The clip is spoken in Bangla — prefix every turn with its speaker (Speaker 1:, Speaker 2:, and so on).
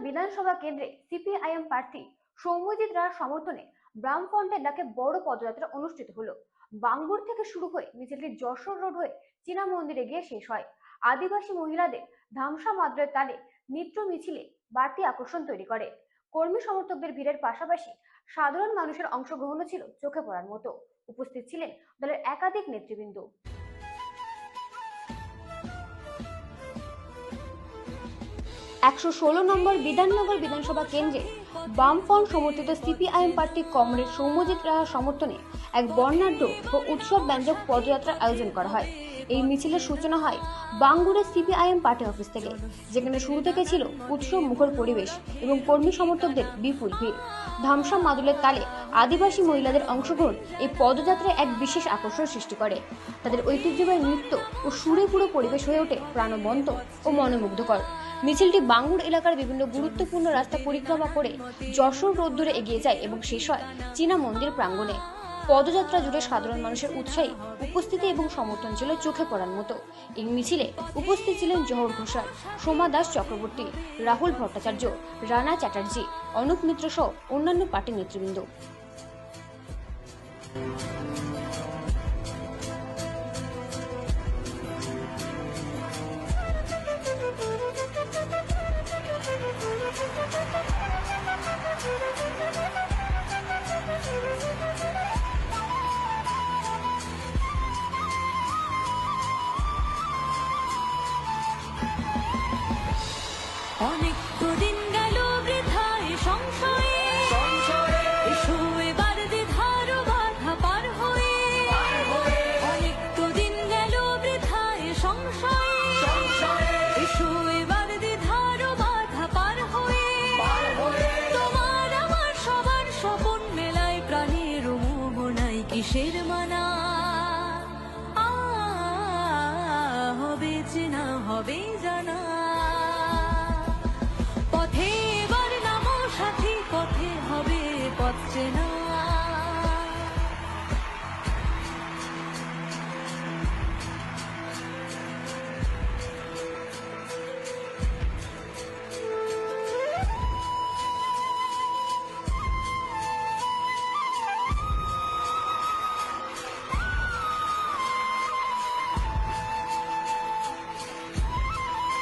Speaker 1: বিধানসভা কেন্দ্রে সিপিআইএম প্রার্থী সৌম্যজিৎ রায়ের সমর্থনে বামফ্রন্টের ডাকে বড় পদযাত্রা অনুষ্ঠিত হলো। বাঙ্গুর থেকে শুরু হয়ে মিছিলটি যশোর রোড হয়ে চীনা মন্দিরে গিয়ে শেষ হয়। আদিবাসী মহিলাদের ধামসা মাদলের তালে নৃত্য মিছিলে বাড়তি আকর্ষণ তৈরি করে। কর্মী সমর্থকদের ভিড়ের পাশাপাশি সাধারণ মানুষের অংশগ্রহণও ছিল চোখে পড়ার মতো। উপস্থিত ছিলেন দলের একাধিক নেতৃবৃন্দ। 116 নম্বর বিধাননগর বিধানসভা কেন্দ্রে বামফ্রন্ট সমর্থিত সিপিআইএম প্রার্থী কমরেড সৌম্যজিৎ রায়ের সমর্থনে এক বর্ণাঢ্য ও উৎসব ব্যঞ্জক পদযাত্রার আয়োজন করা হয়। এই মিছিলের সূচনা হয় বাঙ্গুরের সিপিআইএম পার্টি অফিস থেকে, যেখানে শুরু থেকে ছিল উৎসব মুখর পরিবেশ এবং কর্মী সমর্থকদের বিপুল ভিড়। ধামসা মাদলের তালে আদিবাসী মহিলাদের অংশগ্রহণ এই পদযাত্রায় এক বিশেষ আকর্ষণ সৃষ্টি করে। তাদের ঐতিহ্যবাহী নৃত্য ও সুরে পুরো পরিবেশ হয়ে ওঠে প্রাণবন্ত ও মনোমুগ্ধকর। মিছিলটি বাঙ্গুর এলাকার বিভিন্ন গুরুত্বপূর্ণ রাস্তা পরিক্রমা করে যশোর রোড ধরে এগিয়ে যায় এবং শেষ হয় চীনা মন্দির প্রাঙ্গণে। পদযাত্রা জুড়ে সাধারণ মানুষের উৎসাহী উপস্থিতি এবং সমর্থন ছিল চোখে পড়ার মতো। এই মিছিলে উপস্থিত ছিলেন জহর ঘোষাল, সোমা দাস চক্রবর্তী, রাহুল ভট্টাচার্য, রানা চ্যাটার্জি, অনুপ মিত্র সহ অন্যান্য পার্টি নেতৃবৃন্দ।
Speaker 2: অনেক দিন গেল বৃথায় সংশয়ে, এসো এবার দ্বিধার বাধা পার হয়ে। অনেক দিন গেল বৃথায় সংশয়ে, এসো এবার দ্বিধার বাধা পার হয়ে। তোমার আমার সবার স্বপন মেলায় প্রাণের মোহনায় কিসের মানা, হবে চেনা হবে জানা।